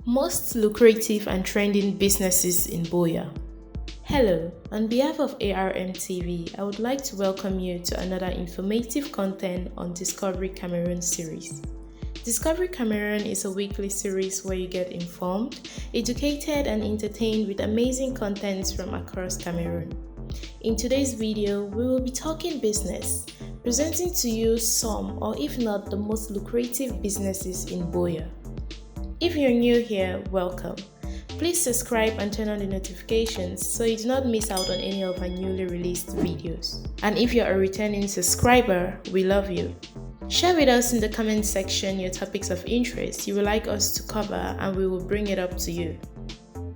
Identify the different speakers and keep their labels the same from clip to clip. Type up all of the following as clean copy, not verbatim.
Speaker 1: Most lucrative and trending businesses in Buea. Hello, on behalf of ARM TV, I would like to welcome you to another informative content on Discovery Cameroon series. Discovery Cameroon is a weekly series where you get informed, educated, and entertained with amazing contents from across Cameroon. In today's video, we will be talking business, presenting to you some or if not the most lucrative businesses in Buea. If you're new here, welcome. Please subscribe and turn on the notifications so you do not miss out on any of our newly released videos. And if you're a returning subscriber, we love you. Share with us in the comment section your topics of interest you would like us to cover and we will bring it up to you.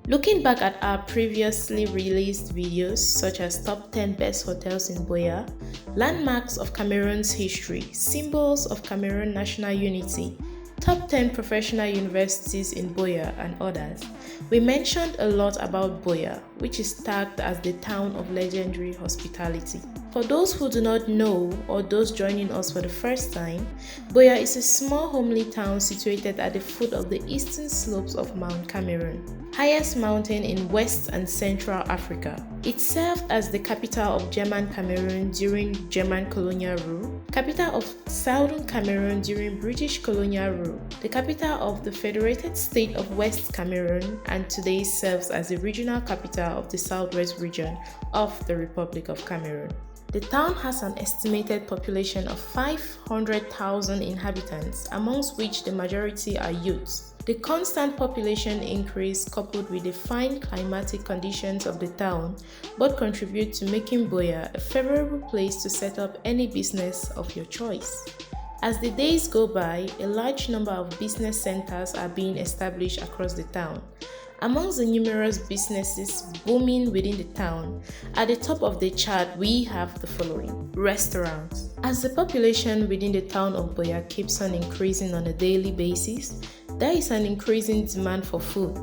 Speaker 1: Looking back at our previously released videos such as Top 10 Best Hotels in Buea, Landmarks of Cameroon's History, Symbols of Cameroon National Unity, Top 10 Professional Universities in Buea and others, we mentioned a lot about Buea, which is tagged as the town of legendary hospitality. For those who do not know or those joining us for the first time, Buea is a small homely town situated at the foot of the eastern slopes of Mount Cameroon, highest mountain in West and Central Africa. It served as the capital of German Kamerun during German colonial rule, capital of Southern Cameroon during British colonial rule, the capital of the federated state of West Cameroon, and today serves as the regional capital of the southwest region of the Republic of Cameroon. The town has an estimated population of 500,000 inhabitants, amongst which the majority are youths. The constant population increase coupled with the fine climatic conditions of the town both contribute to making Buea a favorable place to set up any business of your choice. As the days go by, a large number of business centers are being established across the town. Amongst the numerous businesses booming within the town, at the top of the chart we have the following. Restaurants. As the population within the town of Buea keeps on increasing on a daily basis, there is an increasing demand for food.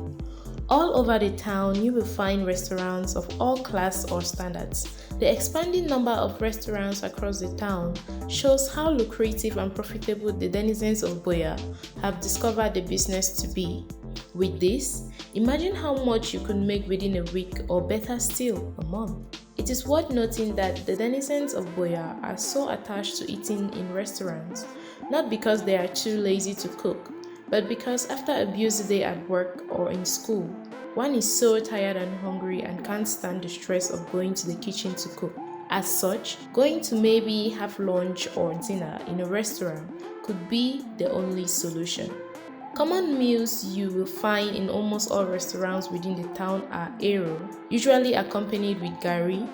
Speaker 1: All over the town, you will find restaurants of all class or standards. The expanding number of restaurants across the town shows how lucrative and profitable the denizens of Buea have discovered the business to be. With this, imagine how much you could make within a week or better still, a month. It is worth noting that the denizens of Buea are so attached to eating in restaurants, not because they are too lazy to cook, but because after a busy day at work or in school, one is so tired and hungry and can't stand the stress of going to the kitchen to cook. As such, going to maybe have lunch or dinner in a restaurant could be the only solution. Common meals you will find in almost all restaurants within the town are ero, usually accompanied with gari.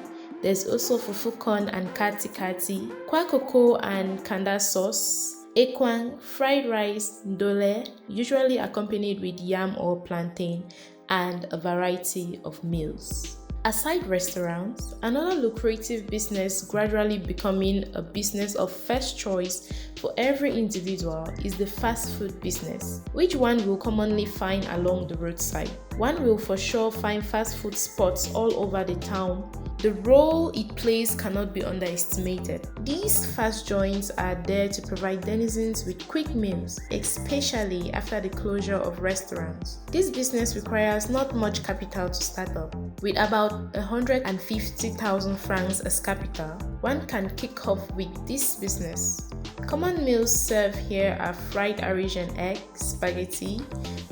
Speaker 1: There's also fufu corn and kati kati, kwakoko and kanda sauce, ekwang, fried rice, ndole, usually accompanied with yam or plantain, and a variety of meals. Aside restaurants, another lucrative business gradually becoming a business of first choice for every individual is the fast food business, which one will commonly find along the roadside. One will for sure find fast food spots all over the town. The role it plays cannot be underestimated. These fast joints are there to provide denizens with quick meals, especially after the closure of restaurants. This business requires not much capital to start up. With about 150,000 francs as capital, one can kick off with this business. Common meals served here are fried Arisian egg, spaghetti,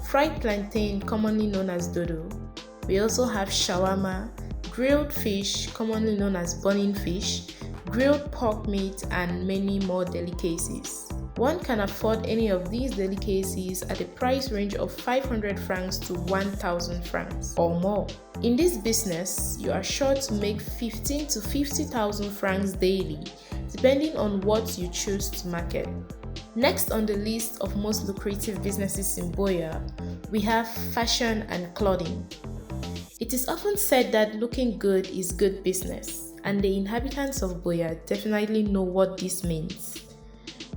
Speaker 1: fried plantain commonly known as dodo. We also have shawarma, grilled fish commonly known as burning fish, grilled pork meat, and many more delicacies. One can afford any of these delicacies at a price range of 500 francs to 1,000 francs or more. In this business, you are sure to make 15 to 50,000 francs daily, depending on what you choose to market. Next on the list of most lucrative businesses in Buea, we have fashion and clothing. It is often said that looking good is good business, and the inhabitants of Buea definitely know what this means.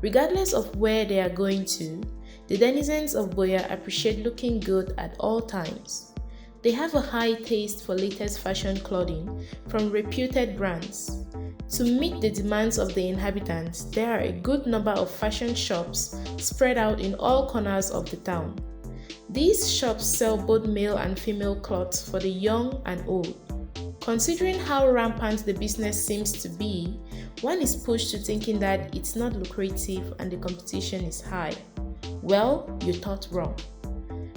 Speaker 1: Regardless of where they are going to, the denizens of Buea appreciate looking good at all times. They have a high taste for latest fashion clothing from reputed brands. To meet the demands of the inhabitants, there are a good number of fashion shops spread out in all corners of the town. These shops sell both male and female clothes for the young and old. Considering how rampant the business seems to be, one is pushed to thinking that it's not lucrative and the competition is high. Well, you thought wrong.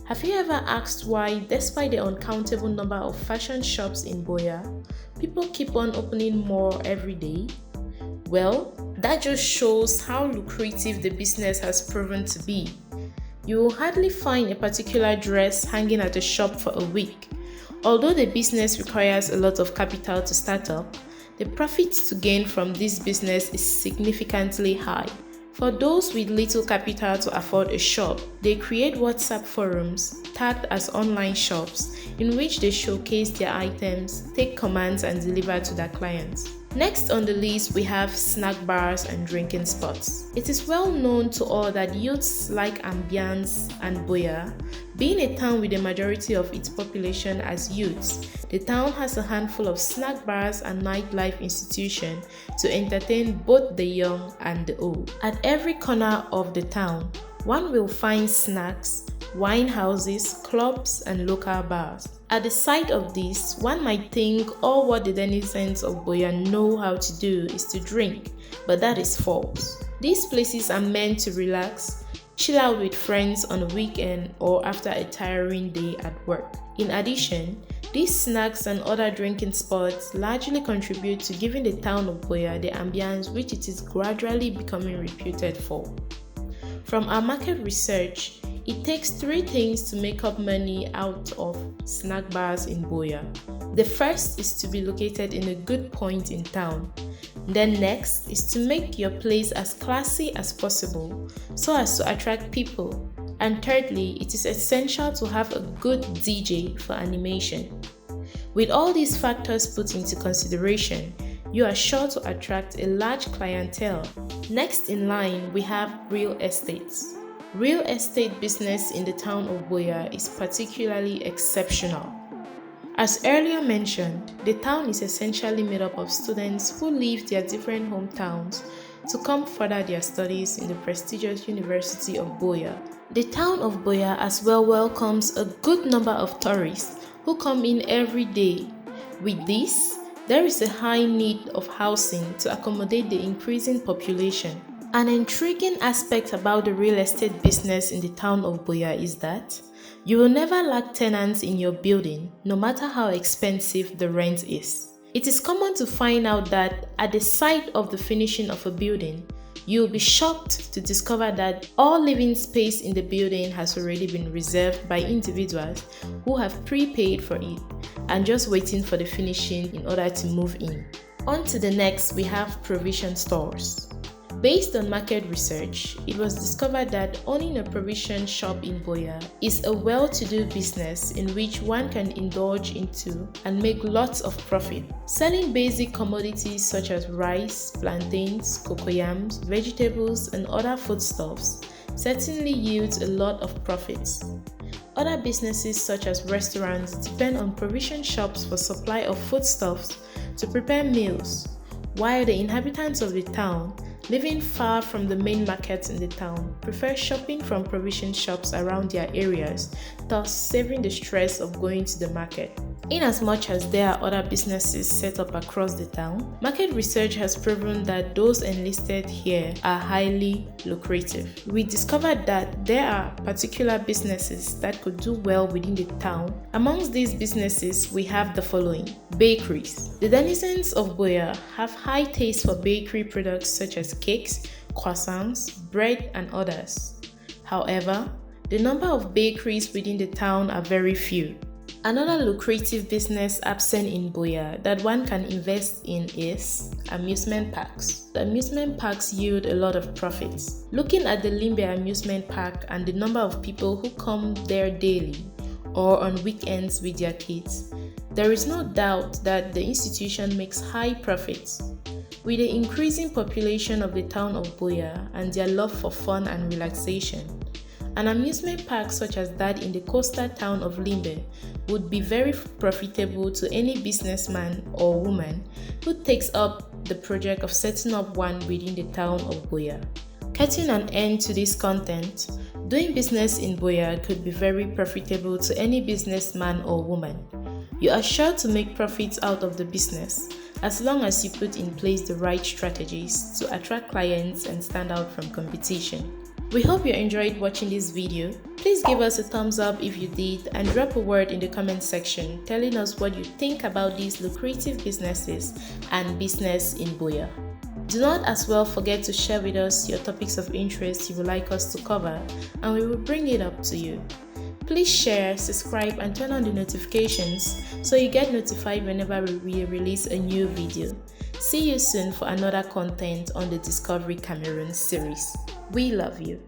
Speaker 1: Have you ever asked why, despite the uncountable number of fashion shops in Buea, people keep on opening more every day? Well, that just shows how lucrative the business has proven to be. You will hardly find a particular dress hanging at a shop for a week. Although the business requires a lot of capital to start up, the profits to gain from this business is significantly high. For those with little capital to afford a shop, they create WhatsApp forums tagged as online shops in which they showcase their items, take commands and deliver to their clients. Next on the list, we have snack bars and drinking spots. It is well known to all that youths like ambience and Buea. Being a town with a majority of its population as youths, the town has a handful of snack bars and nightlife institutions to entertain both the young and the old. At every corner of the town, one will find snacks, wine houses, clubs, and local bars. At the sight of this, one might think all what the denizens of Buea know how to do is to drink, but that is false. These places are meant to relax, chill out with friends on a weekend or after a tiring day at work. In addition, these snacks and other drinking spots largely contribute to giving the town of Buea the ambience which it is gradually becoming reputed for. From our market research, it takes 3 things to make up money out of snack bars in Buea. The first is to be located in a good point in town. Then next is to make your place as classy as possible so as to attract people. And thirdly, it is essential to have a good DJ for animation. With all these factors put into consideration, you are sure to attract a large clientele. Next in line, we have real estates. Real estate business in the town of Buea is particularly exceptional. As earlier mentioned, the town is essentially made up of students who leave their different hometowns to come further their studies in the prestigious University of Buea. The town of Buea as well welcomes a good number of tourists who come in every day. With this, there is a high need of housing to accommodate the increasing population. An intriguing aspect about the real estate business in the town of Buea is that you will never lack tenants in your building, no matter how expensive the rent is. It is common to find out that at the site of the finishing of a building, you will be shocked to discover that all living space in the building has already been reserved by individuals who have prepaid for it and just waiting for the finishing in order to move in. On to the next, we have provision stores. Based on market research, it was discovered that owning a provision shop in Buea is a well-to-do business in which one can indulge into and make lots of profit. Selling basic commodities such as rice, plantains, cocoyams, vegetables, and other foodstuffs certainly yields a lot of profits. Other businesses such as restaurants depend on provision shops for supply of foodstuffs to prepare meals, while the inhabitants of the town living far from the main markets in the town prefer shopping from provision shops around their areas, thus saving the stress of going to the market. Inasmuch as there are other businesses set up across the town, market research has proven that those enlisted here are highly lucrative. We discovered that there are particular businesses that could do well within the town. Amongst these businesses, we have the following: Bakaries. The denizens of Buea have high taste for bakery products such as cakes, croissants, bread, and others. However, the number of bakeries within the town are very few. Another lucrative business absent in Buea that one can invest in is amusement parks. The amusement parks yield a lot of profits. Looking at the Limbe Amusement Park and the number of people who come there daily or on weekends with their kids, there is no doubt that the institution makes high profits. With the increasing population of the town of Buea and their love for fun and relaxation, an amusement park such as that in the coastal town of Limbe would be very profitable to any businessman or woman who takes up the project of setting up one within the town of Buea. Cutting an end to this content, Doing business in Buea could be very profitable to any businessman or woman. You are sure to make profits out of the business as long as you put in place the right strategies to attract clients and stand out from competition. We hope you enjoyed watching this video. Please give us a thumbs up if you did and drop a word in the comment section telling us what you think about these lucrative businesses and business in Buea. Do not as well forget to share with us your topics of interest you would like us to cover, and we will bring it up to you. Please share, subscribe and turn on the notifications so you get notified whenever we release a new video. See you soon for another content on the Discovery Cameroon series. We love you.